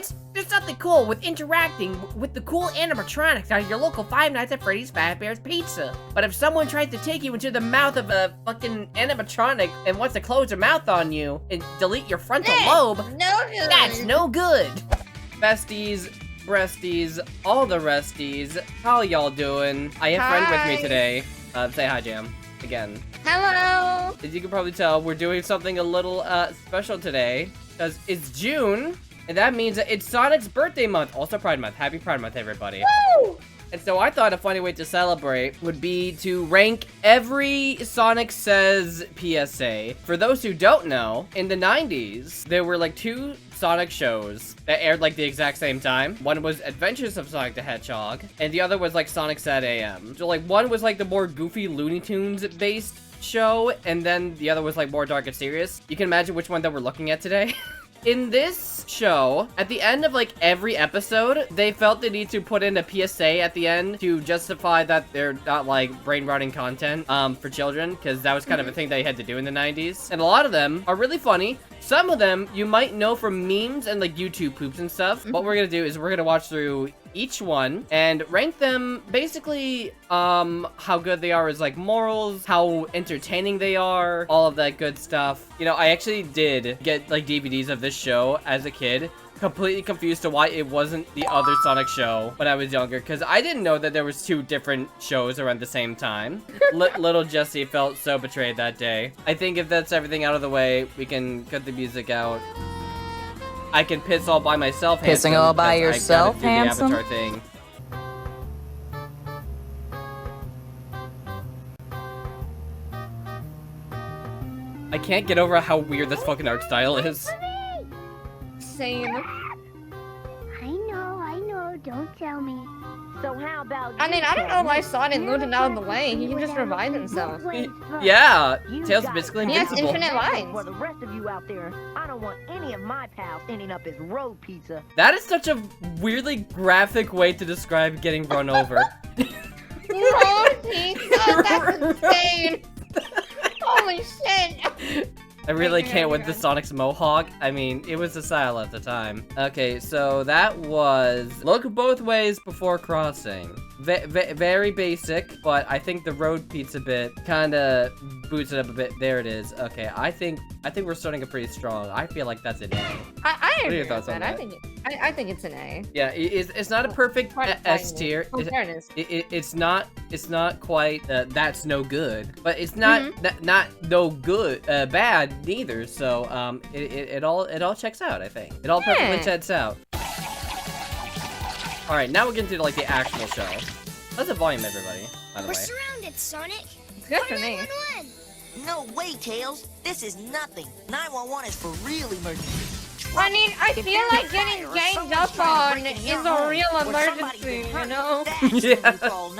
Lawrence, there's nothing cool with interacting with the cool animatronics at your local Five Nights at Freddy's Fazbear's Pizza. But if someone tries to take you into the mouth of a fucking animatronic and wants to close their mouth on you and delete your frontal lobe, no good. That's no good. Besties, breasties, all the resties, how y'all doing? I have a friend with me today. Say hi, Jam, again. Hello. As you can probably tell, we're doing something a little special today, because it's June, and that means that it's Sonic's birthday month. Also Pride Month. Happy Pride Month, everybody. Woo! And so I thought a funny way to celebrate would be to rank every Sonic Says PSA. For those who don't know, in the 90s, there were like 2 Sonic shows that aired like the exact same time. One was Adventures of Sonic the Hedgehog, and the other was like Sonic Said AM. So like one was like the more goofy Looney Tunes based show, and then the other was like more dark and serious. You can imagine which one that we're looking at today. In this show, at the end of like every episode, they felt the need to put in a PSA at the end to justify that they're not like brain-rotting content for children, because that was kind of a thing they had to do in the 90s. And a lot of them are really funny. Some of them you might know from memes and like YouTube poops and stuff. What we're gonna do is we're gonna watch through each one and rank them basically how good they are as like morals, how entertaining they are, all of that good stuff. You know, I actually did get like DVDs of this show as a kid, completely confused to why it wasn't the other Sonic show when I was younger, because I didn't know that there was 2 different shows around the same time. Little Jessie felt so betrayed that day. I think if that's everything out of the way, we can cut the music out. I can piss all by myself, Handsome. Pissing all by yourself, Handsome? The Avatar thing. I can't get over how weird this fucking art style is. Same. I know, don't tell me. So how about I mean, I don't know why Sonic moved him out of the way. He can just revive himself. Yeah, Tails basically He has invincible. infinite lives. For the rest of you out there, I don't want any of my pals ending up as road pizza. That is such a weirdly graphic way to describe getting run over. Road pizza? That's insane. Holy shit. I really can't with the Sonic's mohawk. I mean, it was the style at the time. Okay, so that was look both ways before crossing. Very basic, but I think the road pizza bit kind of boots it up a bit. There it is. Okay, I think we're starting a pretty strong. I feel like that's an A. I What are your agree thoughts with on that. that? I think it's an A. Yeah, it's not a perfect S tier. It's not quite that's no good, but it's not not no good bad neither. So it all checks out. I think it all perfectly checks out. All right, now we're getting to like the actual show. How's the volume, everybody? By the We're way. surrounded, Sonic. It's good for me. 911. No way, Tails. This is nothing. 911 is for real emergencies. I mean, I feel like getting ganged up on is a real emergency, you know? Yeah.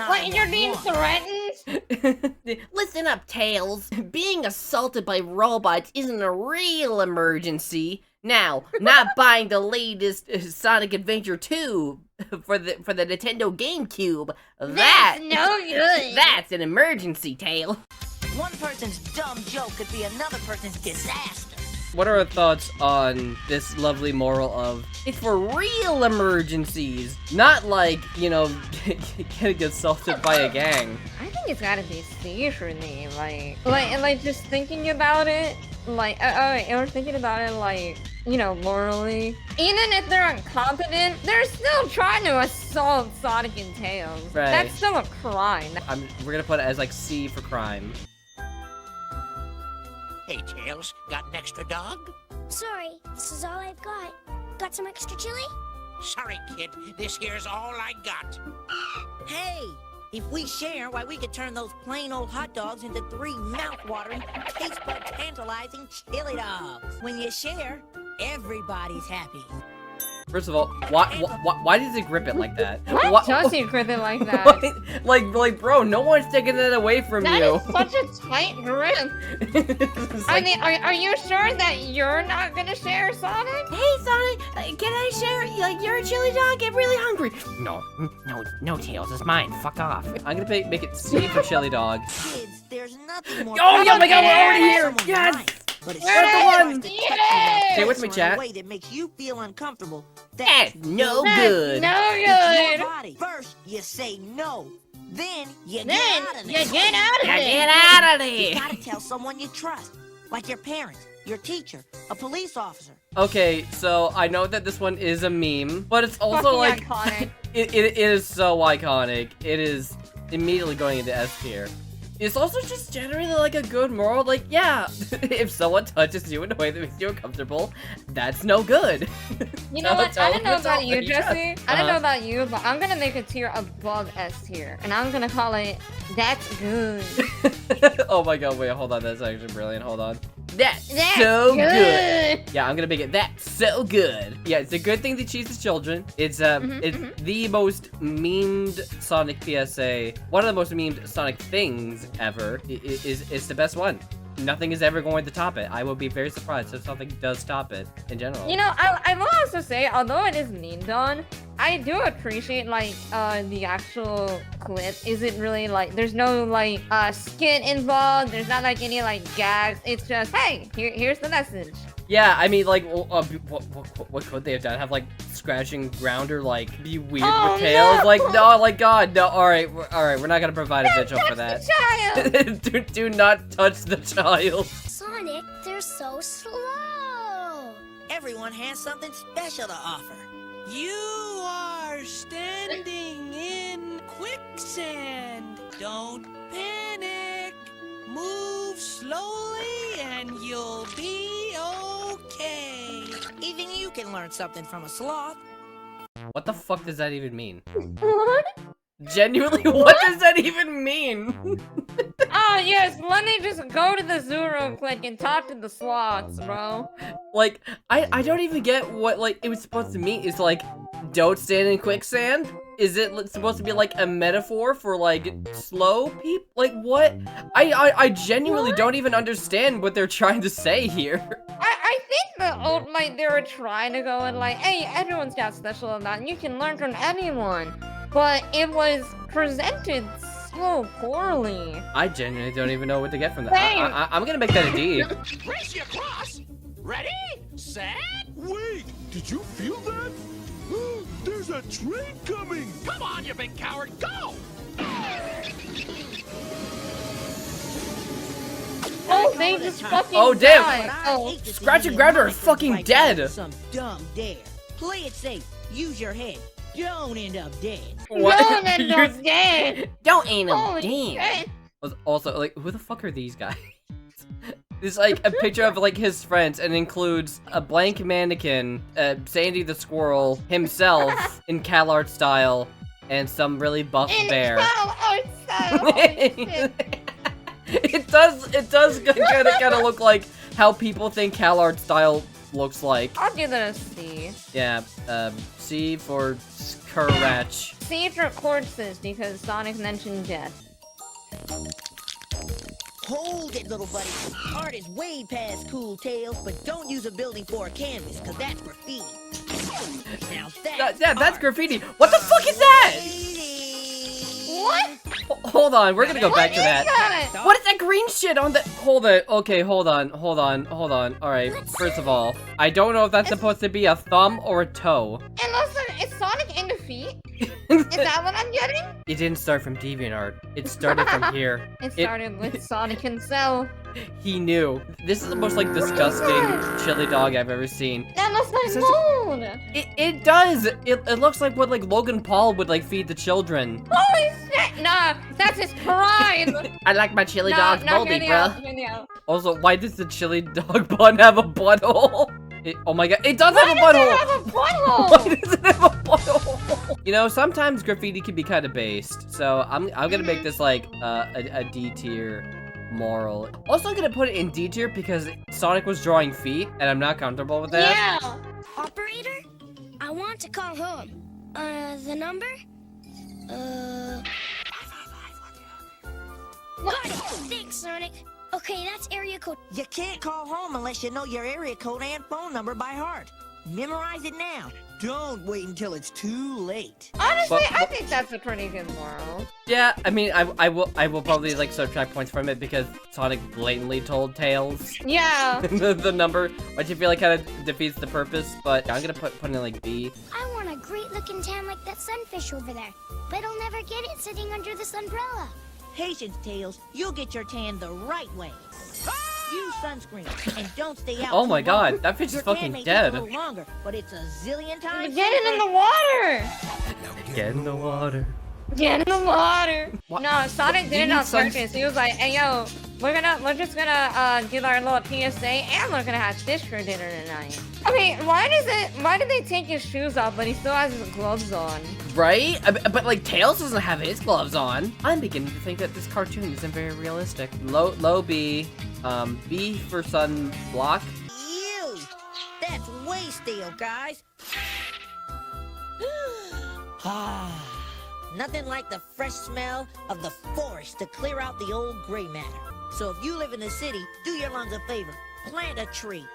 Like, you're being threatened? Listen up, Tails. Being assaulted by robots isn't a real emergency. Now, not buying the latest Sonic Adventure 2 for the Nintendo GameCube. That's no good. That's an emergency, Tail. One person's dumb joke could be another person's disaster. What are our thoughts on this lovely moral of it's for real emergencies, not like, you know, getting assaulted by a gang? I think it's gotta be C for me, like just thinking about it, like, or thinking about it, like, you know, morally. Even if they're incompetent, they're still trying to assault Sonic and Tails. Right. That's still a crime. We're gonna put it as like C for crime. Hey, Tails, got an extra dog? Sorry, this is all I've got. Got some extra chili? Sorry, kid, this here's all I got. Hey, if we share, why we could turn those plain old hot dogs into 3 mouth-watering, taste bud tantalizing chili dogs. When you share, everybody's happy. First of all, why does it grip it like that? What does he grip it like that? like, bro, no one's taking that away from That you. is such a tight grip. It's I like, mean, are you sure that you're not gonna share, Sonic? hey, Sonic, can I share? Like, you're a chili dog. I'm really hungry. No, Tails, it's mine. Fuck off. I'm gonna make it C for chili dog. Kids, there's nothing more... Oh, yeah, my God, we're already here. Yes. But if That's the someone one. tries to touch you and Stay with me, press you in chat. a way that makes you feel uncomfortable, That's no That's good. No it's good. your body. First, you say no. Then you Then get out of you there. get out of Now it. get out of You there. gotta tell someone you trust, like your parents, your teacher, a police officer. Okay, so I know that this one is a meme, but it's also Fucking like iconic. it is so iconic. It is immediately going into S tier. It's also just generally like a good moral. Like, yeah, if someone touches you in a way that makes you uncomfortable, that's no good. You know what? I don't know about you, Jesse. Jesse. I don't know about you, but I'm gonna make a tier above S tier, and I'm gonna call it "That's Good." Oh my god, wait, hold on. That's actually brilliant. Hold on. That's That's so good. good. Yeah, I'm gonna make it that's so good. Yeah, it's a good thing that cheats children. It's it's the most memed Sonic PSA. One of the most memed Sonic things ever. It's the best one. Nothing is ever going to top it. I will be very surprised if something does top it in general. You know, I will also say, although it is memed on, I do appreciate like the actual clip. Isn't really like there's no like skit involved. There's not like any like gags. It's just hey, here's the message. Yeah, I mean, like, what could they have done? Have, like, scratching ground or, like, be weird with tails? no! Like, no, like, God, no, alright, we're not gonna provide a vigil for that. Child. do not touch the child. Sonic, they're so slow. Everyone has something special to offer. You are standing in quicksand. Don't panic. Move slowly and you'll be okay. Even you can learn something from a sloth. What the fuck does that even mean? What? Genuinely, what does that even mean? Oh yes, let me just go to the zoo real quick and talk to the sloths, bro. Like, I don't even get what, like, it was supposed to mean. It's like, don't stand in quicksand? Is it supposed to be, like, a metaphor for, like, slow people? Like, what? I genuinely don't even understand what they're trying to say here. I think the old like they were trying to go and like, hey, everyone's got special about you can learn from anyone. But it was presented so poorly. I genuinely don't even know what to get from that. Same. I'm gonna make that a D. Race you across. Ready, set. Wait, did you feel that? There's a train coming! Come on, you big coward, go! Oh, they just fucking Oh, damn. died. Oh. Scratch and Grounder are fucking dead. Some dumb dare. Play it safe. Use your head. Don't end up dead. What? No, they're not dead. Don't aim him. Holy Damn. shit. Also, like, who the fuck are these guys? There's like a picture of like his friends and includes a blank mannequin, Sandy the squirrel, himself in CalArt style, and some really buff bear. It does kind of look like how people think CalArt style looks like. I'll give it a C. Yeah, C for Scratch. C for corpses because Sonic mentioned death. Hold it, little buddy. Art is way past cool tales, but don't use a building for a canvas, because that's graffiti. Now that's That's graffiti. What the fuck is that? What? Hold on, we're gonna go back to that. That? What is that green shit on the- Hold it. Okay, hold on. Alright, first of all, I don't know if that's supposed to be a thumb or a toe. And listen, is Sonic in defeat? Is that what I'm getting? It didn't start from DeviantArt. It started from here. It started with Sonic himself. He knew. This is the most, like, disgusting chili dog I've ever seen. That looks This like is- moon. It does! It looks like what, like, Logan Paul would, like, feed the children. Holy shit! Nah, that's his prime. I like my chili No, dogs no, moldy, hear me bruh. out, hear me out. Also, why does the chili dog bun have a butthole? Oh my god, it does have a Why butthole! does it have a butthole? Why does it have a butthole? You know, sometimes graffiti can be kind of based, so I'm gonna make this like a D tier moral. Also, I'm gonna put it in D tier because Sonic was drawing feet, and I'm not comfortable with that. Yeah. Operator, I want to call home. The number? Got it. Thanks, Sonic. Okay, that's area code. You can't call home unless you know your area code and phone number by heart. Memorize it now. don't wait until it's too late. Honestly, But- I think that's a pretty good moral. Yeah, I mean, I will probably like subtract points from it because Sonic blatantly told Tails Yeah. the number, which I feel like kind of defeats the purpose. But I'm gonna put in like B. I want a great-looking tan like that sunfish over there, but I'll never get it sitting under this umbrella. Patience, Tails. You'll get your tan the right way. Use sunscreen and don't stay out. Oh too my long. god, that fish is Your tan fucking may dead. take a little longer, but it's a zillion times. Get it in the water. Get in the water. Get in the water. What? No, Sonic You did it need on sun- purpose. He was like, "Hey, yo, we're just gonna do our little PSA, and we're gonna have fish for dinner tonight." I mean, why did they take his shoes off, but he still has his gloves on? Right? But like Tails doesn't have his gloves on. I'm beginning to think that this cartoon isn't very realistic. Low B. B for sunblock. Ew! That's way stale, guys. Nothing like the fresh smell of the forest to clear out the old gray matter. So if you live in the city, do your lungs a favor. Plant a tree.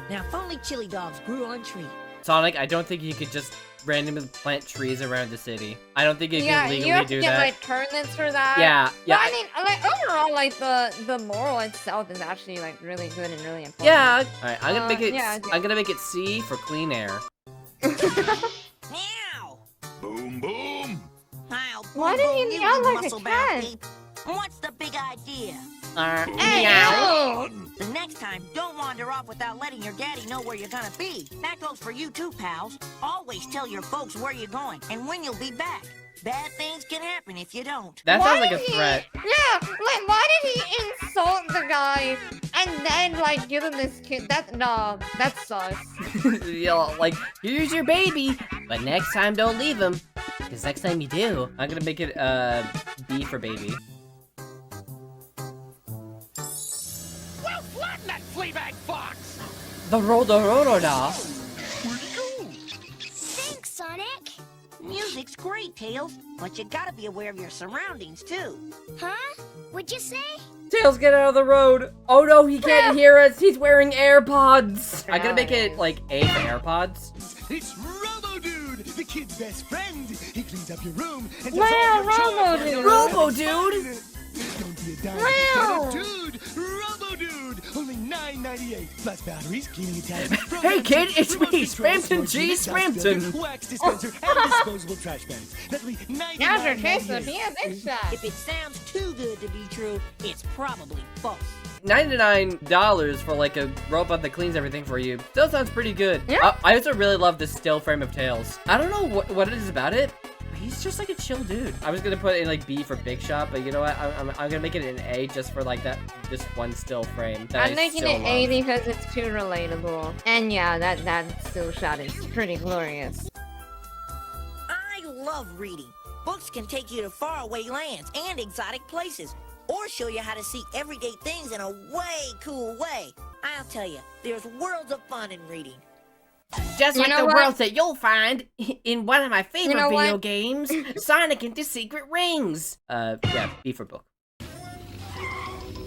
Now, if only chili dogs grew on trees. Sonic, I don't think you could just randomly plant trees around the city. I don't think you Yeah, can you legally have do to get that. like permits for that. Yeah, But yeah. I mean, like overall, like the moral itself is actually like really good and really important. Yeah. All right, I'm gonna make it. yeah, I'm gonna make it C for clean air. Meow! Boom, boom. How Why boom, did he boom, you meow like a muscle cat? bound peep. What's the big idea? Hey, meow. yo! The next time, don't wander off without letting your daddy know where you're gonna be. That goes for you too, pals. Always tell your folks where you're going and when you'll be back. Bad things can happen if you don't. That Why sounds like a did he- threat. Yeah, like why did he insult the guy and then like give him this kid? That's sus. You know, like, here's your baby, but next time don't leave him. Because next time you do, I'm gonna make it B for baby. Well, flatten that fleabag fox! The Rodoroda. Thanks, Sonic. Music's great, Tails, but you gotta be aware of your surroundings too. Huh? What'd you say? Tails, get out of the road. Oh no, he can't hear us. He's wearing AirPods. I'm gonna make it like A for AirPods. It's Robo Dude, the kid's best friend. He cleans up your room and does Wow, all your chores. Robo Dude. Robo Dude. Don't be a dime. Wow. Get a dude, Robo Dude. Only $9.98 plus batteries, cleaning attachments. Hey, kid, it's remote me, control, Spamton storage G. unit, dust filter, Spamton. wax dispenser, and disposable trash bags. That'll be Now's your chance to $99.98. be a big shot. If it sounds too good to be true, it's probably false. $99 for like a robot that cleans everything for you. Still sounds pretty good. Yeah. I also really love the still frame of Tails. I don't know what it is about it. He's just like a chill dude. I was gonna put in like B for Big Shot, but you know what? I'm gonna make it an A just for like that, just one still frame. That I I'm making still it A love. because it's too relatable. And yeah, that still shot is pretty glorious. I love reading. Books can take you to faraway lands and exotic places, or show you how to see everyday things in a way cool way. I'll tell you, there's worlds of fun in reading. Just You like know the what? worlds that you'll find in one of my favorite know video what? games, Sonic and the Secret Rings. Yeah, B for book.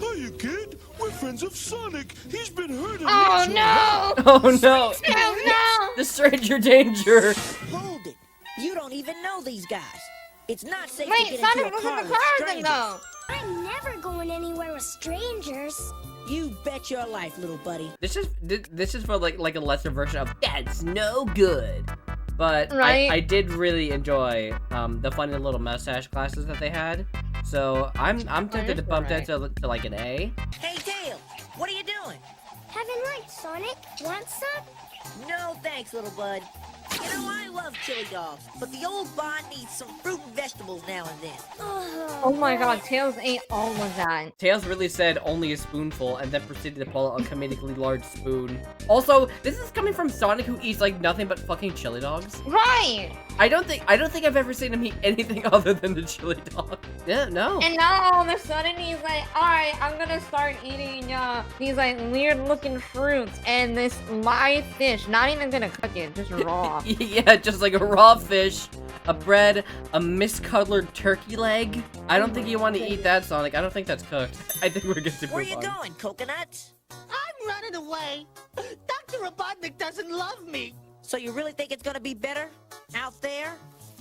Hiya, kid. We're friends of Sonic. He's been hurt. Oh no! Oh no! Oh no! The stranger danger. Hold it. You don't even know these guys. It's not safe to Wait, get Sonic into a was car in the with car then strangers. though. I'm never going anywhere with strangers. You bet your life, little buddy. This is for like a lesser version of That's No Good. But Right. I did really enjoy the funny little mustache classes that they had. So I'm tempted to bump that to like an A. Hey, Tails, what are you doing? Having lunch, Sonic. Want some? No thanks, little bud. You know, I love chili dogs, but the old bond needs some fruit and vegetables now and then. Oh my god, Tails ate all of that. Tails really said only a spoonful and then proceeded to pull out a comedically large spoon. Also, this is coming from Sonic, who eats like nothing but fucking chili dogs. Right! I don't think I've ever seen him eat anything other than the chili dog. Yeah, no. And now all of a sudden he's like, alright, I'm gonna start eating these like weird looking fruits and this live fish. Not even gonna cook it, just raw. Yeah, just like a raw fish, a bread, a miscolored turkey leg. I don't think you want to eat that, Sonic. I don't think that's cooked. I think we're good to move Where you on. going, coconuts? I'm running away. Dr. Robotnik doesn't love me. So you really think it's gonna be better out there?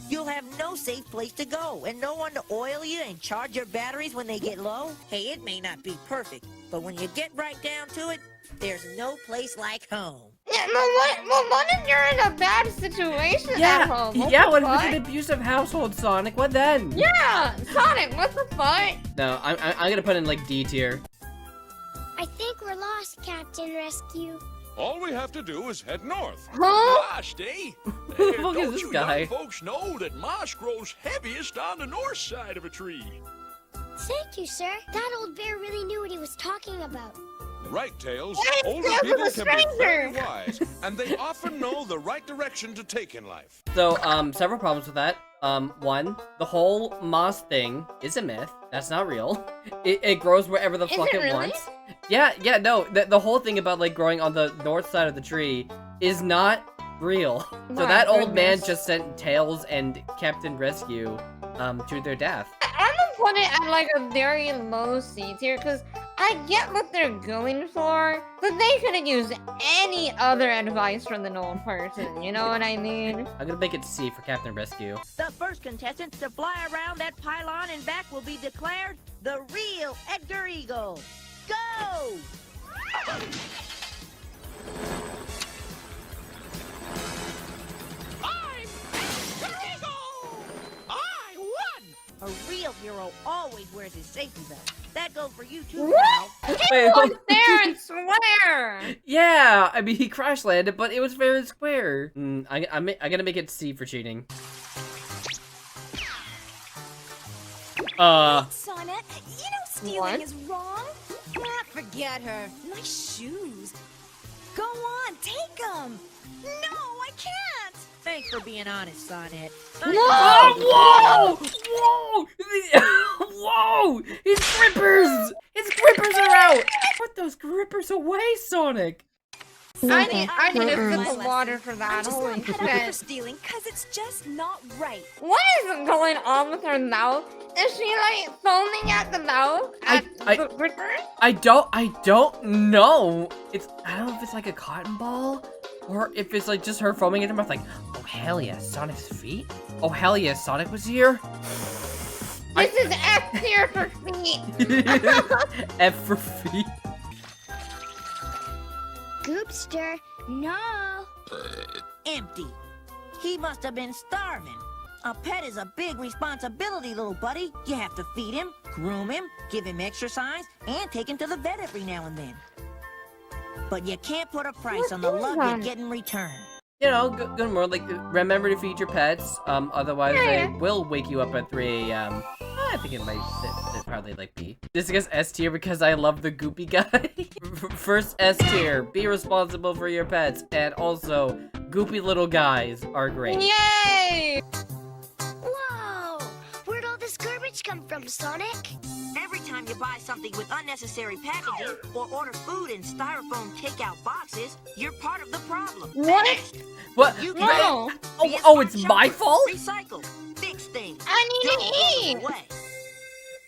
You'll have no safe place to go and no one to oil you and charge your batteries when they get low. Hey, it may not be perfect, but when you get right down to it, there's no place like home. Yeah, what if you're in a bad situation at home? What if it's an abusive household, Sonic? What then? Yeah, Sonic, what the fuck? No, I'm gonna put in like D tier. I think we're lost, Captain Rescue. All we have to do is head north. Huh? Gosh, eh? Who the fuck is Don't this you guy? young folks know that moss grows heaviest on the north side of a tree? Thank you, sir. That old bear really knew what he was talking about. Right, Tails. Yes, Older Tails people is a can be very stranger. wise, and they often know the right direction to take in life. So, several problems with that. One, the whole moss thing is a myth. That's not real. It grows wherever the fuck it really? wants. Yeah, no, the whole thing about, like, growing on the north side of the tree is not real. So My that old man goodness. just sent Tails and Captain Rescue, to their death. I'm gonna put it at like a very low C tier because I get what they're going for, but they could have used any other advice from the old person. You know what I mean? I'm gonna make it C for Captain Rescue. The first contestant to fly around that pylon and back will be declared the real Edgar Eagle. Go! A real hero always wears his safety belt. That goes for you too, What? pal. Wait, Go there and swear. Yeah, I mean, he crash landed, but it was fair and square. I'm gonna make it C for cheating. Sonic, you know stealing What? is wrong. Ah, forget her. My shoes. Go on, take them. No, I can't. Thanks for being honest, Sonnet. Whoa! Whoa! His grippers! His grippers are out! Put those grippers away, Sonic! I need a My sip of water for I'm that. just Holy not cut out for shit. stealing, cause it's just not right. What is going on with her mouth? Is she like foaming at the mouth? At the gripper? I don't know. I don't know if it's like a cotton ball, or if it's like just her foaming at her mouth like, oh hell yeah, Sonic's feet? Oh hell yeah, Sonic was here? This is F tier for feet. F for feet. Goopster, no. Empty. He must have been starving. A pet is a big responsibility, little buddy. You have to feed him, groom him, give him exercise, and take him to the vet every now and then. But you can't put a price on the love you get in return. You know, good more like remember to feed your pets. Otherwise they will wake you up at 3 a.m. I think it probably like B. This gets S tier because I love the goopy guy. First S tier, be responsible for your pets, and also goopy little guys are great. Yay! Whoa! Where'd all this garbage come from, Sonic? Every time you buy something with unnecessary packaging or order food in styrofoam takeout boxes, you're part of the problem. What? What? You No. Oh, it's my fault? Recycle. Fix things. I need Don't to throw eat. them away.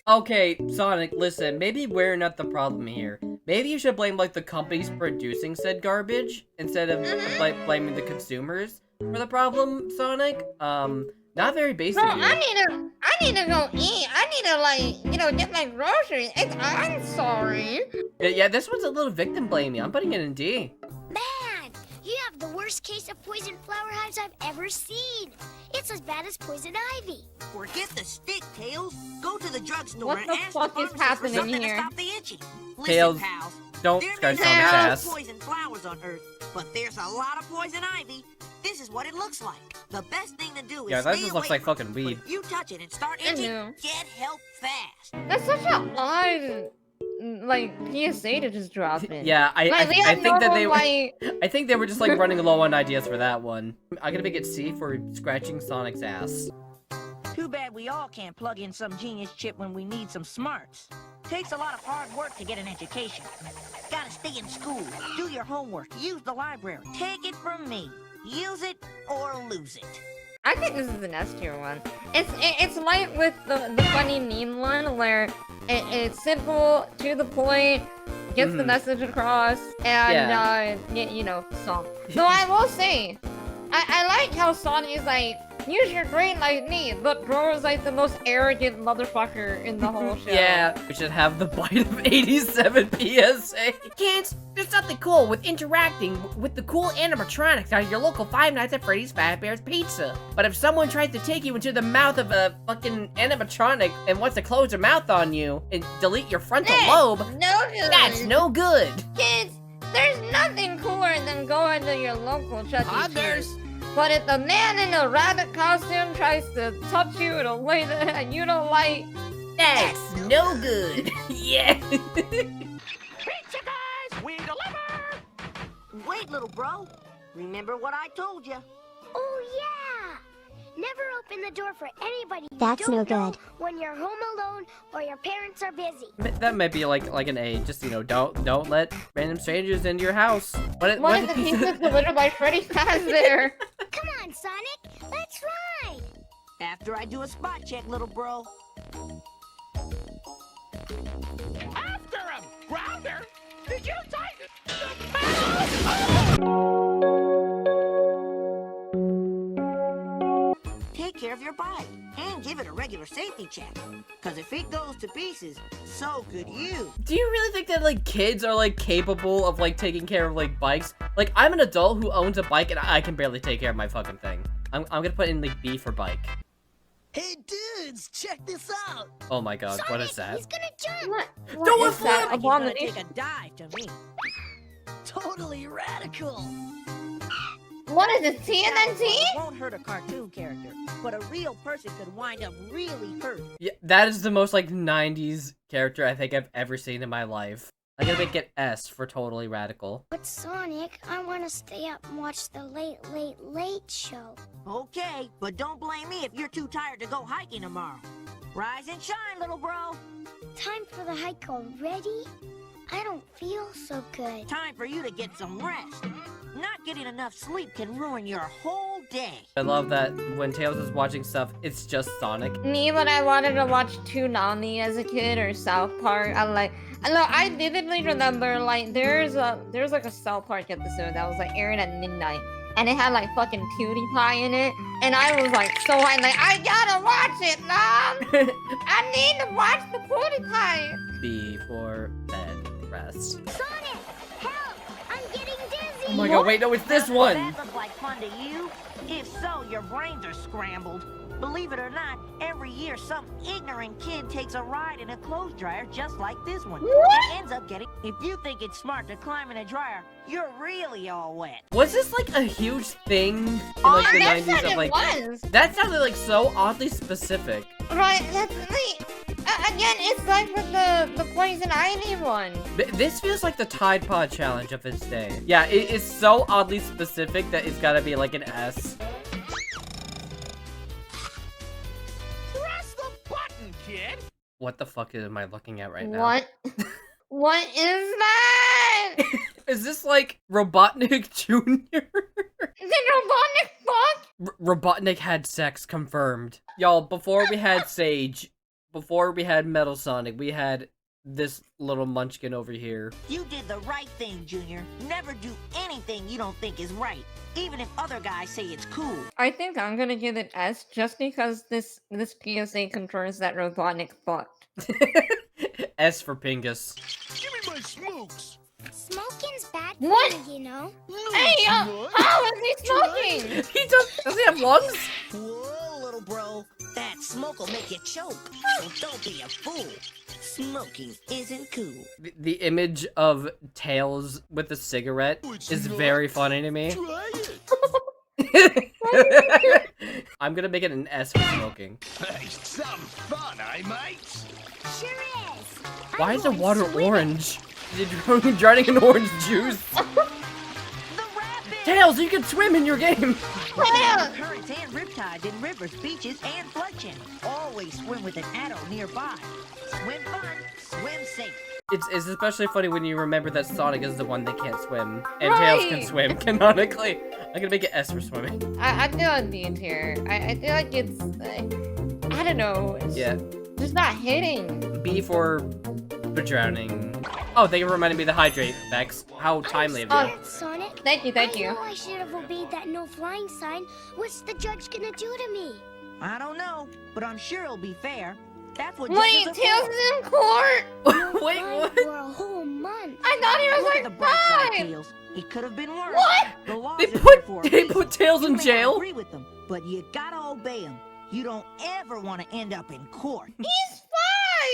Okay, Sonic, listen, maybe we're not the problem here. Maybe you should blame, like, the companies producing said garbage instead of, like, blaming the consumers for the problem, Sonic. Not very basic No, of you. I need to go eat. I need to, like, you know, get my groceries. I'm sorry. Yeah, this one's a little victim blaming. I'm putting it in D. Man, you have the worst case of poison flower hives I've ever seen. It's as bad as poison ivy. Forget the stick, Tails. Go to the drugstore What and the ask fuck the is pharmacist for happening something here? to stop the itching. Listen, Tails, pals. don't There scratch may Sonic's be ass. poison flowers on Earth, but there's a lot of poison ivy. This is what it looks like. The best thing to do is Yeah, that stay just looks away like from fucking it. weed. But if you touch it and start I itching, know. get help fast. That's such an odd, like, PSA to just drop in. Yeah, I Like, they think have that no, they like... I think they were just like running low on ideas for that one. I'm gonna make it C for scratching Sonic's ass. Too bad we all can't plug in some genius chip when we need some smarts. Takes a lot of hard work to get an education. Gotta stay in school, do your homework, use the library. Take it from me. Use it or lose it. I think this is an S tier one. It's like with the funny meme one where it's simple, to the point, gets the message across, and you know, so I will say, I like how Sonic is like, use your brain like me, but Bro is like the most arrogant motherfucker in the whole show. Yeah, we should have the bite of 87 PSA. Kids, there's something cool with interacting with the cool animatronics at your local Five Nights at Freddy's Fazbear's Pizza. But if someone tries to take you into the mouth of a fucking animatronic and wants to close their mouth on you and delete your frontal lobe, No good. that's no good. Kids, there's nothing cooler than going to your local Chuck E. Cheese. But if the man in a rabbit costume tries to touch you in a way that you don't like, That's no good. Yeah. Pizza guys, we deliver! Wait, little bro. Remember what I told you. Oh, yeah! Never open the door for anybody you That's don't no know good. when you're home alone or your parents are busy. That might be like an A. Just, you know, don't let random strangers into your house. what if the pizza's delivered by Freddy Fazbear? Come on, Sonic, let's ride! After I do a spot check, little bro. After him! Grounder! Did you tighten Take care of your bike and give it a regular safety check. Cause if it goes to pieces, so could you. Do you really think that, like, kids are, like, capable of, like, taking care of, like, bikes? Like, I'm an adult who owns a bike and I can barely take care of my fucking thing. I'm gonna put in, like, B for bike. Hey dudes, check this out. Oh my god, Sonic, what is that? he's gonna jump! What is that? He's gonna take Abomination. a dive to me. Totally radical. What is this, TNT? It won't hurt a cartoon character, but a real person could wind up really hurt. Yeah, that is the most, like, 90s character I think I've ever seen in my life. I'm gonna make it S for totally radical. But Sonic, I want to stay up and watch the late show. Okay, but don't blame me if you're too tired to go hiking tomorrow. Rise and shine, little bro. Time for the hike already? I don't feel so good. Time for you to get some rest. Not getting enough sleep can ruin your whole day. I love that when Tails is watching stuff, it's just Sonic. Me, when I wanted to watch Toonami as a kid or South Park, I vividly remember like there's like a South Park episode that was like airing at midnight, and it had like fucking PewDiePie in it, and I was like so hyped, like I gotta watch it, Mom. I need to watch the PewDiePie. B for bed rest. Sonic, help! I'm getting dizzy! Oh my god, wait, no, it's this Does one! that look like fun to you? If so, your brains are scrambled. Believe it or not, every year some ignorant kid takes a ride in a clothes dryer just like this one. What? And ends up getting... If you think it's smart to climb in a dryer, you're really all wet. Was this like a huge thing in Oh, like the that 90s of sounded like... was. That sounded like so oddly specific. Right, that's like, again, it's like with the Poison Ivy one. This feels like the Tide Pod challenge of its day. Yeah, it is so oddly specific that it's gotta be like an S. Press the button, kid! What the fuck am I looking at right now? What? What is that? Is this like Robotnik Jr.? Is it Robotnik fuck? Robotnik had sex confirmed. Y'all, before we had Sage, before we had Metal Sonic, we had this little munchkin over here. You did the right thing, Junior. Never do anything you don't think is right, even if other guys say it's cool. I think I'm gonna give it S just because this PSA confirms that Robotnik fucked. S for Pingus. Give me my smokes. Smoking's bad What? for you, you know? Hey, how is he smoking? He does he have lungs? Whoa, little bro. That smoke will make you choke, so don't be a fool. Smoking isn't cool. The image of Tails with a cigarette is very funny to me. Try it. I'm gonna make it an S for smoking. Hey, some fun, eh, mates? Sure is. Why I'm is the going water swimming. orange? You're drowning in orange juice. The rapids! Tails, you can swim in your game. Currents and riptides in rivers, beaches, and flood channels. Always swim with an adult nearby. Swim fun, swim safe. It's especially funny when you remember that Sonic is the one that can't swim, and Tails can swim canonically. I'm gonna make it S for swimming. I feel like B tier. I feel like it's, I don't know. It's Yeah, just not hitting. B for drowning. on. Oh, thank you for reminding me to hydrate, Bex. How timely of you. I'm scared, Sonic. Thank you, thank I you. know I should have obeyed that no flying sign. What's the judge gonna do to me? I don't know, but I'm sure it'll be fair. That's what Wait, judges are Tails for. is in court! Wait, Flying what? for a whole month. I thought he was Look at the like bright side, 5! Tails. It could have been worse. What? The laws They are there for a put reason. Tails You in may not jail? agree with them, but you gotta obey them. You don't ever want to end up in court. He's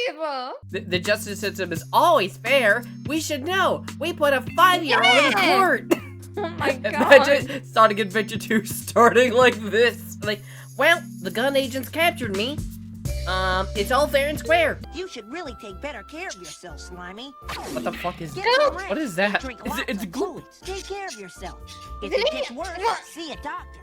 5! The justice system is always fair. We should know. We put a 5-year-old in Yeah. court. Oh my god. Imagine Sonic Adventure 2 starting like this. Like, well, the gun agents captured me. It's all fair and square. You should really take better care of yourself, Slimy. What the fuck is Get that? some rest What is and that? drink It's- lots it's of glue. fluids. Take care of yourself. If Did it he- gets worse, what? see a doctor.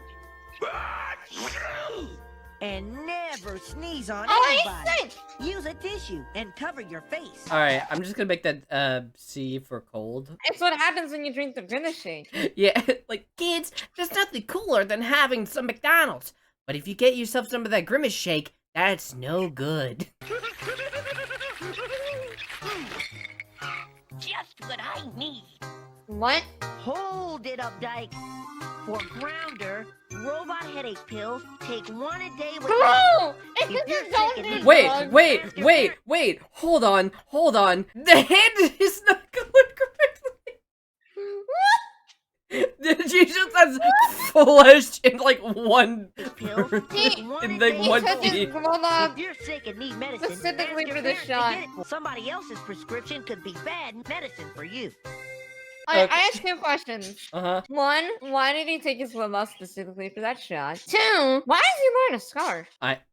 And never sneeze on Oh, anybody. he's sick! Use a tissue and cover your face. Alright, I'm just gonna make that, C for cold. It's what happens when you drink the Grimace shake. Yeah, like, kids, there's nothing cooler than having some McDonald's. But if you get yourself some of that Grimace shake, that's no good. Just what I need. What? Hold it up, Dyke. For Grounder, robot headache pills, take 1 a day with Bro! If If you're this is don't sick do and- drugs. Wait, hold on. The hand is not going correctly. She just has flesh in like one, pill, take 1 a in day like He one took his teeth. glove If you're sick and need medicine, specifically ask your for this parents to shot. get it. Somebody else's prescription could be bad medicine for you. I asked 2 questions. Uh-huh. 1, why did he take his glove off specifically for that shot? 2, why is he wearing a scarf?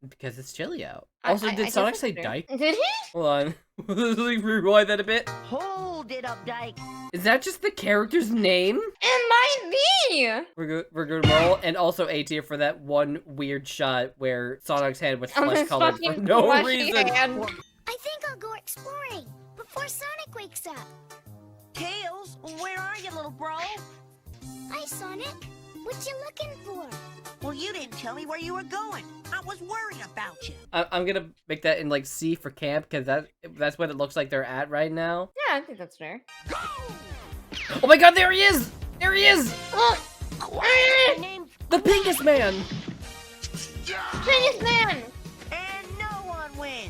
Because it's chilly out. I Also, did guess Sonic that's say fair. dyke? Did he? Hold on. Let's rewind that a bit. Hold it up, Dyke. Is that just the character's name? It might be! We're good roll, and also A tier for that one weird shot where Sonic's hand was I'm flesh his colored for fucking no fleshy reason. hand. I think I'll go exploring before Sonic wakes up. Tails, where are you, little bro? Hi, Sonic. What you looking for? Well, you didn't tell me where you were going. I was worried about you. I'm gonna make that in like C for camp because that's what it looks like they're at right now. Yeah, I think that's fair. Oh my god, there he is! There he is! Look! My name's The pinkest man! Genius man! And no one wins.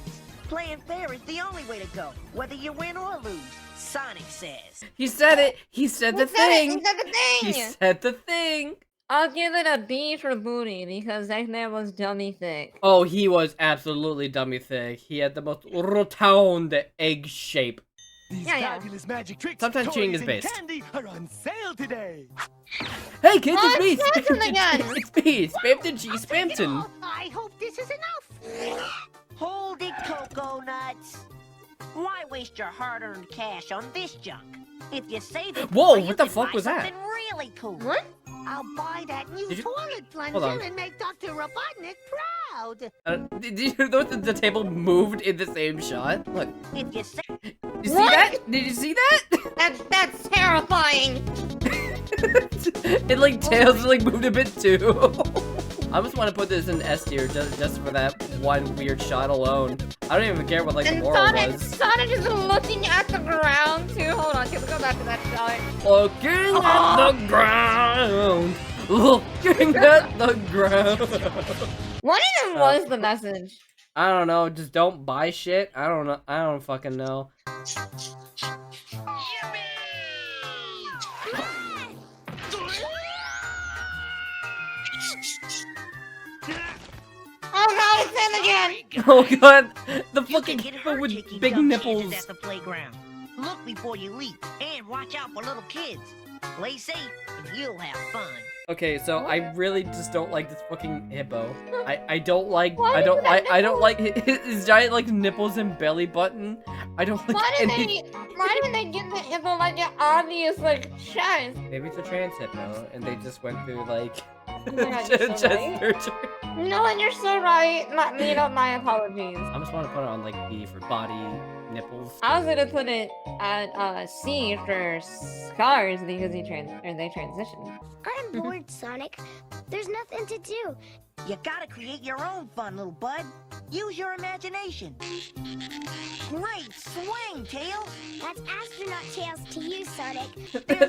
Playing fair is the only way to go, whether you win or lose. Sonic says. He said it! He said the thing! He said the He thing! said the thing! I'll give it a B for booty because that man was dummy thick. Oh, he was absolutely dummy thick. He had the most rotund egg shape. These Yeah. fabulous magic tricks, Sometimes toys, cheating is and based. candy are on sale today. Hey kids, Oh, it's me! it's Spamton again. It's me, Spamton G. Spamton! I hope this is enough. Hold it, Cocoa Nuts. Why waste your hard-earned cash on this junk? If you save it, Whoa, you what the can fuck buy was that? something really cool. What? I'll buy that new Did you- toilet Hold on. plunger and make Dr. Robotnik proud. Did you know that the table moved in the same shot? Look, If you save you see What? that? Did you see that? That's terrifying! It like tails like moved a bit too. I just want to put this in S tier just for that one weird shot alone. I don't even care what like the And moral Sonic, was. Sonic is looking at the ground too. Hold on, can we go back to that shot? Looking at the ground. Looking at the ground. What even was the message? I don't know. Just don't buy shit. I don't know. I don't fucking know. Oh god, it's him again! Oh god, the You fucking can get people hurt with taking big dumb nipples. chances at the playground. Look before you leap, and watch out for little kids. Play safe, and you'll have fun. Okay, so I really just don't like this fucking hippo. I don't like Why I don't does that like I don't like his giant like nipples and belly button. I don't like Why didn't any. they give the hippo like an obvious like chest? Maybe it's a trans hippo, and they just went through like Oh my God, you're so chest right. surgery. No, and you're so right. My apologies. I just want to put it on like B for body nipples. I was gonna put it at C for scars because they transition. I'm bored, Sonic. There's nothing to do. You gotta create your own fun, little bud. Use your imagination. Great swing, Tails. That's astronaut tails to you, Sonic.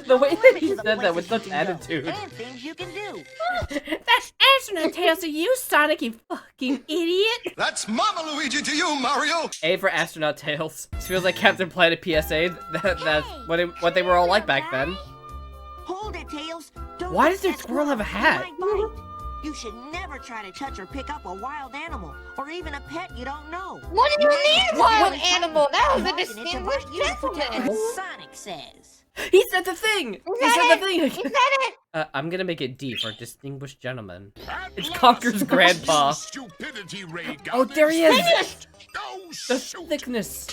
The way that he said that with such attitude. And things you can do. That's astronaut tails to you, Sonic, you fucking idiot. That's Mama Luigi to you, Mario. A for astronaut tails. This feels like Captain Planet PSA. That's what they were all like back then. Hold it, Tails. Don't Why let does their that squirrel have a hat? might bite. You should never try to touch or pick up a wild animal, or even a pet you don't know. What do you mean, wild What animal? That was a Marking it to distinguished bite you to protect gentleman. what Sonic says. He said the thing! He said the thing! He said it! I'm gonna make it D for distinguished gentleman. At It's last, Conker's grandpa. you stupidity ray gun Oh, there he is! finished. Oh, The shoot. thickness.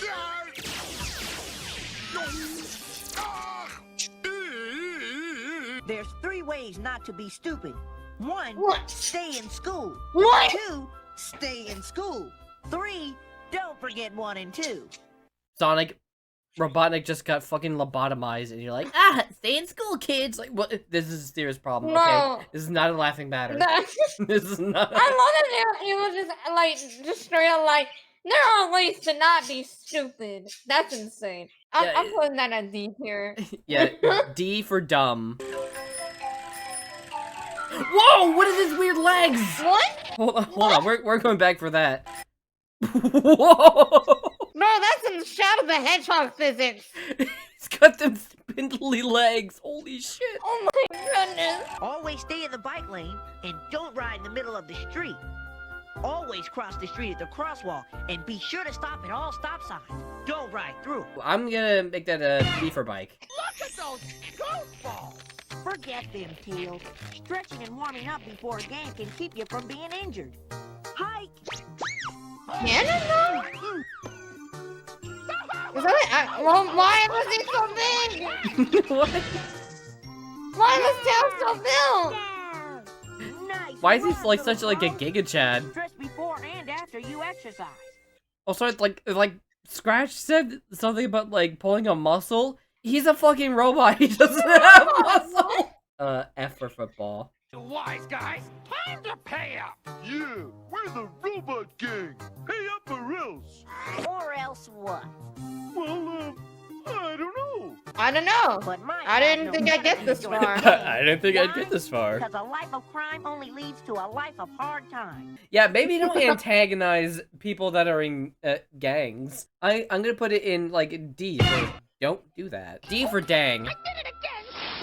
There's 3 ways not to be stupid. 1, What? stay in school. What? 2, stay in school. 3, don't forget 1 and 2. Sonic, Robotnik just got fucking lobotomized, and you're like, stay in school, kids! Like, what? This is a serious problem, No. okay? This is not a laughing matter. That's This is not. I love that he was just like, just straight up like, there are ways to not be stupid. That's insane. Yeah, I'm putting that at D here. Yeah, D for dumb. Whoa! What are these weird legs? What? Hold on. We're going back for that. Whoa! No, that's in Shadow the Hedgehog physics. He's got them spindly legs. Holy shit! Oh my goodness. Always stay in the bike lane and don't ride in the middle of the street. Always cross the street at the crosswalk and be sure to stop at all stop signs. Don't ride through. I'm gonna make that a B for bike. Look at those goofballs. Forget them, Tails. Stretching and warming up before a game can keep you from being injured. Hike. Canada? Is that it? Well, why was he so big? What? Why was Tails so built? Nice. Why is he work, like little such like a bro. Giga Chad? Stretch before and after you exercise. Also, it's like Scratch said something about like pulling a muscle. He's a fucking robot. He doesn't have muscle. F for football. Wise guys, time to pay up. Yeah, we're the Robot Gang. Pay up or else. Or else what? Well, I don't know. I don't know. But mine I didn't think I'd get this far. I didn't think I'd get this far. Because a life of crime only leads to a life of hard times. Yeah, maybe don't antagonize people that are in gangs. I'm gonna put it in like D for don't do that. D for dang.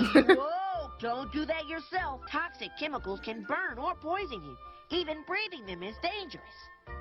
Whoa, don't do that yourself. Toxic chemicals can burn or poison you. Even breathing them is dangerous.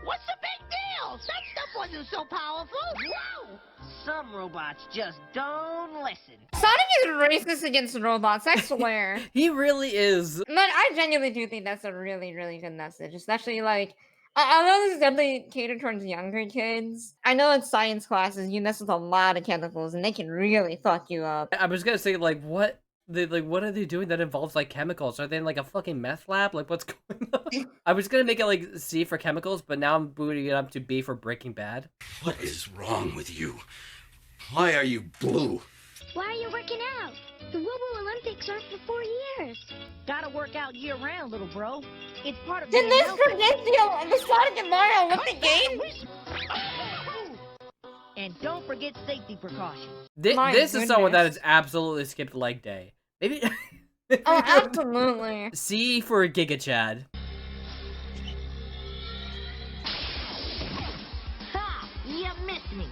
What's the big deal? That stuff wasn't so powerful. Whoa! Some robots just don't listen. Sonic is racist against robots, I swear. He really is. But I genuinely do think that's a really, really good message. Especially like, I know this is definitely catered towards younger kids. I know in science classes you mess with a lot of chemicals and they can really fuck you up. I was gonna say like what are they doing that involves like chemicals? Are they in like a fucking meth lab? Like what's going on? I was gonna make it like C for chemicals, but now I'm booting it up to B for Breaking Bad. What is wrong with you? Why are you blue? Why are you working out? The Woo Woo Olympics are for 4 years. Gotta work out year-round, little bro. It's part of Did being this healthy. forget the Sonic and Mario Olympic Games? And don't forget safety precautions. My This is someone that goodness. has absolutely skipped leg day. Maybe. Oh, absolutely. C for Giga Chad. Ha! You missed me.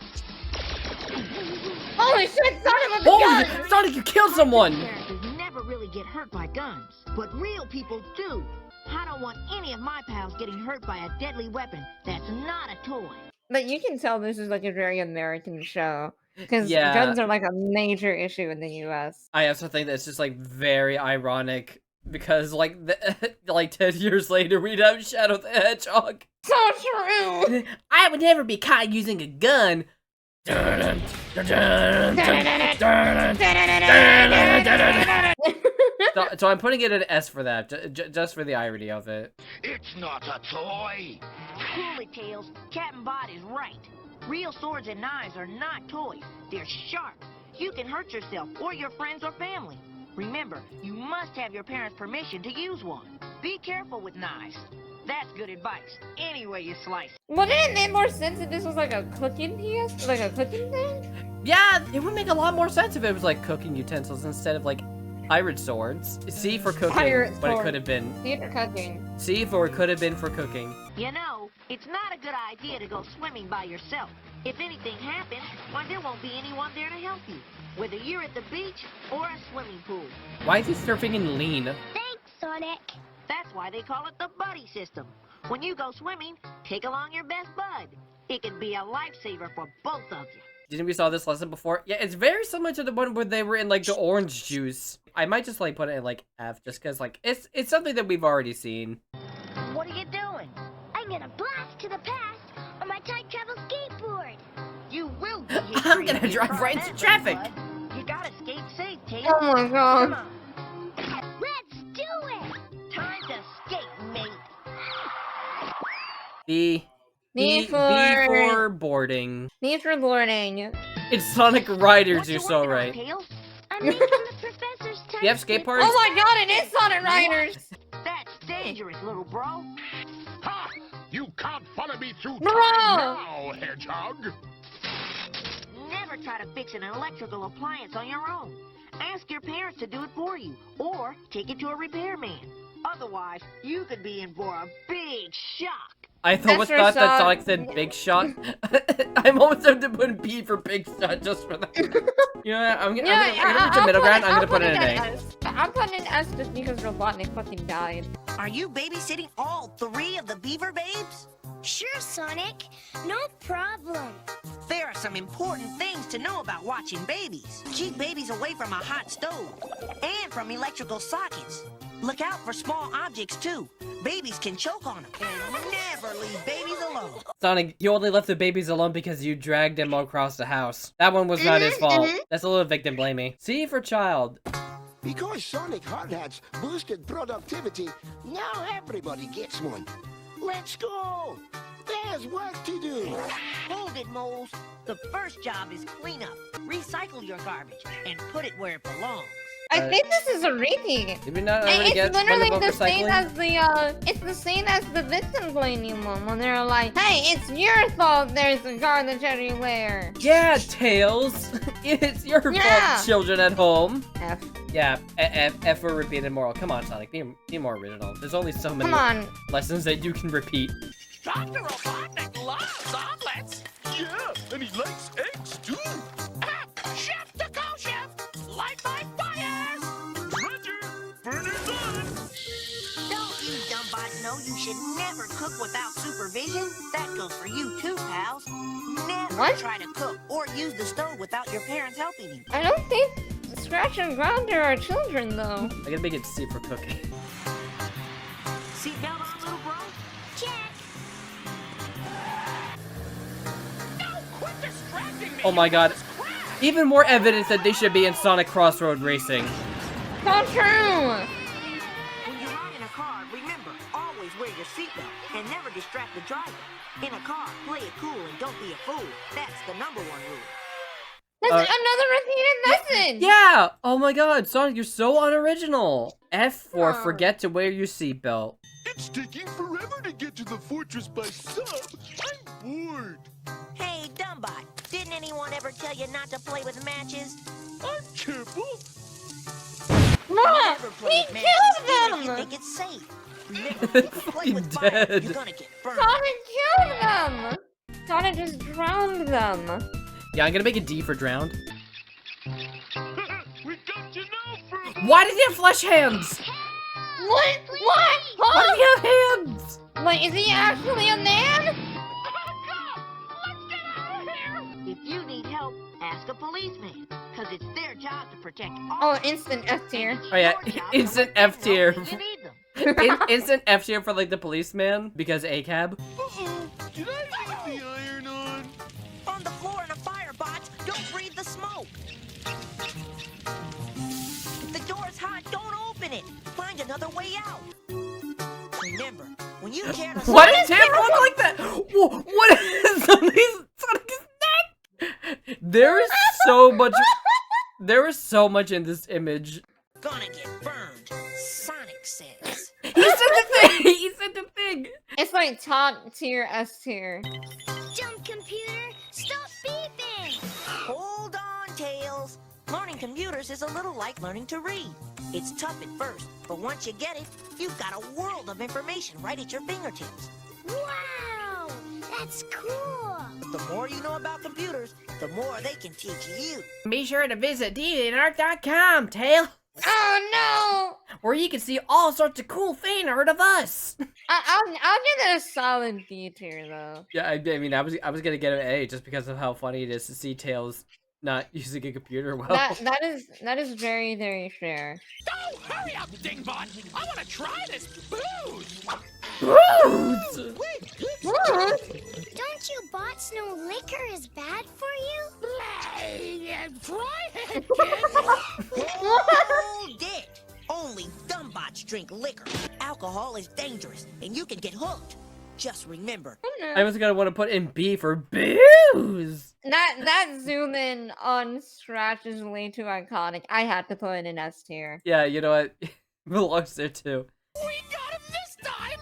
Holy shit, Sonic with the Holy gun! Sonic, you killed someone! Characters never really get hurt by guns, but real people do. I don't want any of my pals getting hurt by a deadly weapon that's not a toy. But you can tell this is like a very American show. Because Yeah. guns are like a major issue in the US. I also think that's just like very ironic because like like 10 years later we'd have Shadow the Hedgehog. So true! I would never be caught using a gun. So I'm putting it an S for that, just for the irony of it. It's not a toy. Cool it, Tails. Captain Bot is right. Real swords and knives are not toys. They're sharp. You can hurt yourself or your friends or family. Remember, you must have your parents' permission to use one. Be careful with knives. That's good advice. Any way you slice it. Wouldn't it make more sense if this was like a cooking PS? Like a cooking thing? Yeah, it would make a lot more sense if it was like cooking utensils instead of like pirate swords. C for cooking, Pirate but it sword. could have been. C for cooking. C for it could have been for cooking. You know, it's not a good idea to go swimming by yourself. If anything happens, why, there won't be anyone there to help you. Whether you're at the beach or a swimming pool. Why is he surfing in lean? Thanks, Sonic. That's why they call it the buddy system. When you go swimming, take along your best bud. It can be a lifesaver for both of you. Didn't we saw this lesson before? Yeah, it's very similar to the one where they were in like the orange juice. I might just like put it in like F just because like it's something that we've already seen. What are you doing? I'm gonna blast to the past on my time travel skateboard. You will be hit I'm free gonna if you drive try right that, into traffic. bud. You gotta skate safe, Tails. Oh my god. Come on. Let's do it! Time to skate, mate. B. B B for boarding. B for boarding. It's Sonic Riders, What you're you so working on, right. Tails? I'm making the professor's time. You have skate parts? Oh my god, it is Sonic Riders! That's dangerous, little bro. Ha! You can't follow me through Bro! time now, Hedgehog. Never try to fix an electrical appliance on your own. Ask your parents to do it for you, or take it to a repairman. Otherwise, you could be in for a big shock. I almost Extra thought that shot. Sonic said big shot. I'm almost tempted to put B for big shot just for that. You know what? I'm gonna put the middle ground. I'm gonna put it in A. S. I'm putting in S just because Robotnik fucking died. Are you babysitting all 3 of the beaver babes? Sure, Sonic. No problem. There are some important things to know about watching babies. Keep babies away from a hot stove and from electrical sockets. Look out for small objects, too. Babies can choke on them. And never leave babies alone. Sonic, you only left the babies alone because you dragged them across the house. That one was not his fault. That's a little victim blaming. C for child. Because Sonic Hard Hats boosted productivity, now everybody gets one. Let's go! There's work to do. Hold it, Moles. The first job is clean up. Recycle your garbage and put it where it belongs. I think this is a repeat. Did we not already get It's literally one the about same recycling? as the it's the same as the victim blaming one when they're like, hey, it's your fault there's garbage everywhere. Yeah, Tails. It's your Yeah. fault, children at home. F. Yeah, F for repeated moral. Come on, Sonic, be more original. There's only so many Come on. lessons that you can repeat. Dr. Robotnik loves omelets. Yeah, and he likes eggs too. Ah, chef to go, chef. Light my fires. Roger, burner's on. Don't you dumbbot know you should never cook without supervision? That goes for you too, pals. Never What? try to cook or use the stove without your parents helping you. I don't think Scratch and Grounder are children though. I gotta make it C for cooking. Seatbelt on, little bro? Check. No, quit distracting me. Oh my god. This is crap. Even more evidence that they should be in Sonic Crossroad Racing. Not true. When you ride in a car, remember, always wear your seatbelt and never distract the driver. In a car, play it cool and don't be a fool. That's the #1 rule. That's another repeated lesson. Yeah! Oh my god, Sonic, you're so unoriginal. F for Oh. forget to wear your seatbelt. It's taking forever to get to the fortress by sub. I'm bored. Hey, dumbbot, didn't anyone ever tell you not to play with matches? I'm careful. Mom, Never play he with matches, even if you killed think them. it's safe. Remember, if you play Fucking with fire, dead. you're gonna get burned. Sonic killed them. Sonic just drowned them. Yeah, I'm gonna make a D for drowned. We got you now, Fruit. Why does he have flesh hands? What? What? Why Huh? does he have hands? Like, is he actually a man? If you need help, ask a policeman, because it's their job to protect all. Oh, instant F tier. Oh yeah, Your job to instant let them F tier. know when you need them. Instant F tier for like the policeman because ACAB. Uh-oh, did I leave the iron on? On the floor in a firebox, don't breathe the smoke. If the door's hot, don't open it. Find another way out. Remember, when you tear the Why does Tim look like that? Whoa, what is Sonic's neck? There is so much. There is so much in this image. gonna get burned, Sonic says. He the thing! He said the thing! It's like top tier, S tier. Dumb computer, stop beeping! Hold on, Tails. Learning computers is a little like learning to read. It's tough at first, but once you get it, you've got a world of information right at your fingertips. Wow, that's cool. But the more you know about computers, the more they can teach you. Be sure to visit deviantart.com, Tail, Oh no! where you can see all sorts of cool fan art of us. I'll give it a solid B tier though. Yeah, I mean, I was gonna get an A just because of how funny it is to see Tails not using a computer well. That is very, very fair. Oh, hurry up, Dingbot! I want to try this booze! Booze! Don't you bots know liquor is bad for you? Try it, Hold it! Only dumbbots drink liquor. Alcohol is dangerous, and you can get hooked. Just remember. I was gonna want to put in B for booze. That zoom in on Scratch is way too iconic. I had to put it in S tier. Yeah, you know what? Belongs there too. We got him this time!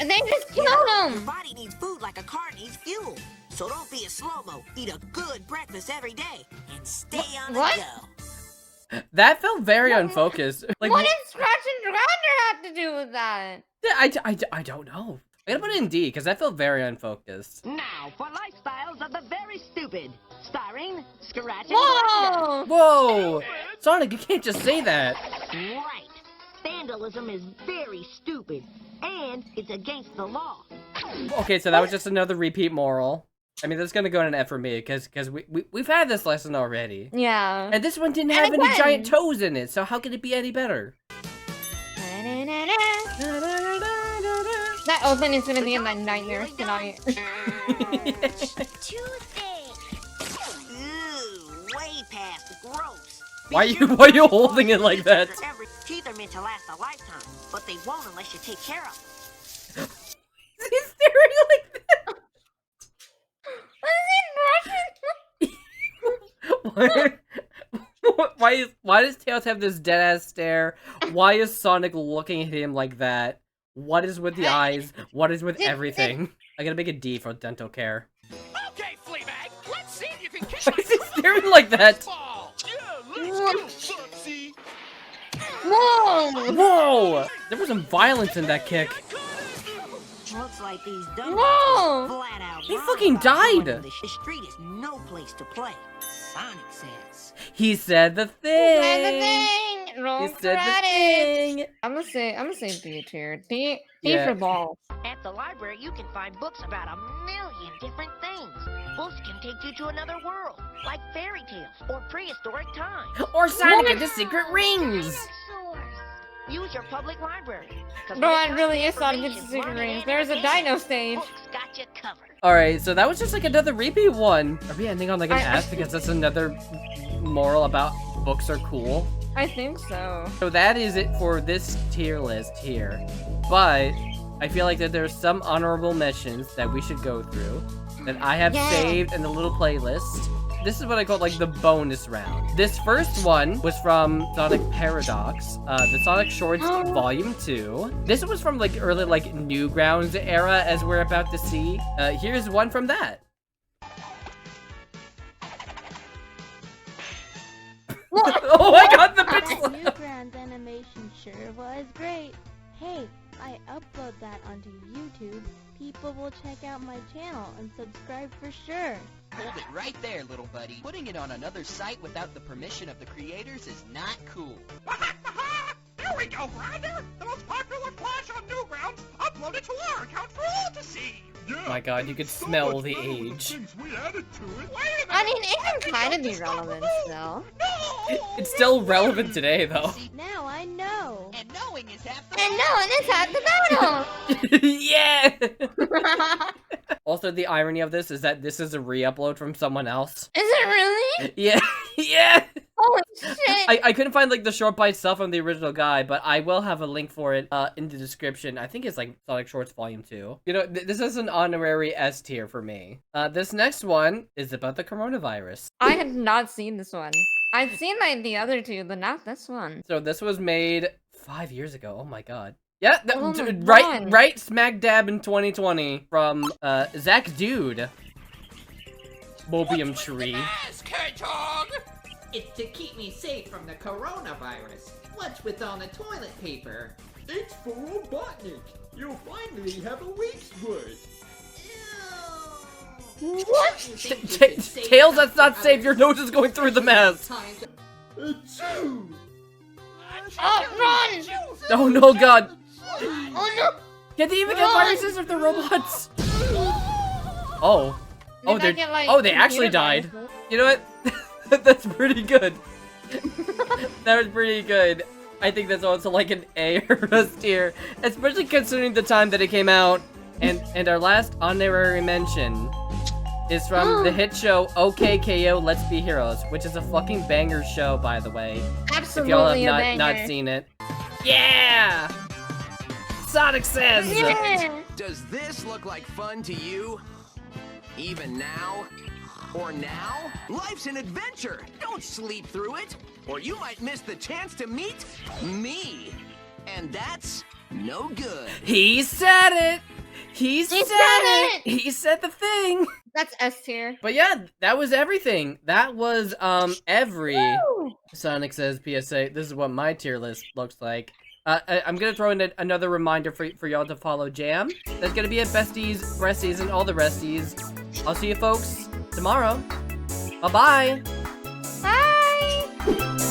They just killed Your him! body needs food like a car needs fuel. So don't be a slow-mo. Eat a good breakfast every day and stay on the What? go. That felt very unfocused. Like, What did Scratch and Grounder have to do with that? I don't know. I'm gonna put it in D because that felt very unfocused. Now for Lifestyles of the Very Stupid, starring Scratch and Whoa! Whoa! Sonic, you can't just say that. Grounder. Right. Vandalism is very stupid, and it's against the law. Okay, so that was just another repeat moral. I mean, that's gonna go in an F for me because we've had this lesson already. Yeah. And this one didn't And have any again. giant toes in it, so how could it be any better? That opening's gonna be in my nightmares tonight. Toothache. Ooh, way past gross. Why are you holding it like that? Every teeth are meant to last a lifetime, but they won't unless you take care of them. He's staring like that. Why does Tails have this dead ass stare? Why is Sonic looking at him like that? What is with the eyes? What is with everything? I gotta make a D for dental care. Okay, Fleabag, let's see if you can kick Why my is he staring like that? ball! Yeah, let's go, Bubsy! Whoa! Whoa! There was some violence in that kick. Looks like these Whoa! dumbbells flat out. He wrong fucking about going died. to The street is no place to play. Sonic says. He said the thing. Roll He said the credits. thing. I'm gonna say B tier. B Yeah. for balls. At the library, you can find books about a million different things. Books can take you to another world, like fairy tales or prehistoric times. Or Sonic and the Secret Rings. Dinosaurs. Use your public library. 'Cause Bro, when it it really comes is to Sonic and the information, Secret learning, Rings. and There's a innovation, dino stage. Books got you covered. Alright, so that was just like another repeat one. Are we ending on like an S because that's another moral about books are cool? I think so. So that is it for this tier list here. But I feel like that there's some honorable mentions that we should go through that I have saved in the little playlist. This is what I call like the bonus round. This first one was from Sonic Paradox, the Sonic Shorts Volume 2. This was from like early like Newgrounds era as we're about to see. Here's one from that. Oh my god, the bitch That Newgrounds animation sure was great. Hey, I upload that onto YouTube. People will check out my channel and subscribe for sure. Hold it right there, little buddy. Putting it on another site without the permission of the creators is not cool. Here we go, Grinder! The most popular Flash on Newgrounds uploaded to our account for all to see! Yeah, My god, you could smell the age. I mean, it can kind of be relevant still. It's still relevant today, though. Now I know. And knowing is half the And no, and it's half the battle! Yeah! Also, the irony of this is that this is a re-upload from someone else. Is it really? Yeah, yeah! Holy shit! I couldn't find, like, the short by itself from the original guy, but I will have a link for it, in the description. I think it's, like, Sonic Shorts Volume 2. You know, this is an honorary S tier for me. This next one is about the coronavirus. I had not seen this one. I've seen like the other two, but not this one. So this was made 5 years ago. Oh my god. Yeah, Oh my right, God. smack dab in 2020 from Zach Dude. Mobium tree. Mask, Hedgehog! It's to keep me safe from the coronavirus. What's with all the toilet paper? It's for Robotnik. You'll finally have a week's worth. What? Tails, that's not safe. Your nose is going through the mask. Achoo! Oh, run! Oh no, God. Oh no! Can they even get viruses if they're robots? Oh. Oh, They might get, like, they actually computer died. viruses. You know what? That's pretty good. That was pretty good. I think that's also like an A or a tier, especially considering the time that it came out. And our last honorary mention is from the hit show OKKO Let's Be Heroes, which is a fucking banger show, by the way. Absolutely if y'all a have banger. not seen it. Yeah! Sonic says! Yeah. Does this look like fun to you? Even now? Or now? Life's an adventure! Don't sleep through it! Or you might miss the chance to meet me! And that's no good. He said it! He said it! He said the thing! That's S tier. But yeah, that was everything. That was every Sonic Says PSA. This is what my tier list looks like. I'm gonna throw in another reminder for y'all to follow Jam. That's gonna be at Besties, Breasties, and all the resties. I'll see you folks tomorrow. Bye-bye. Bye!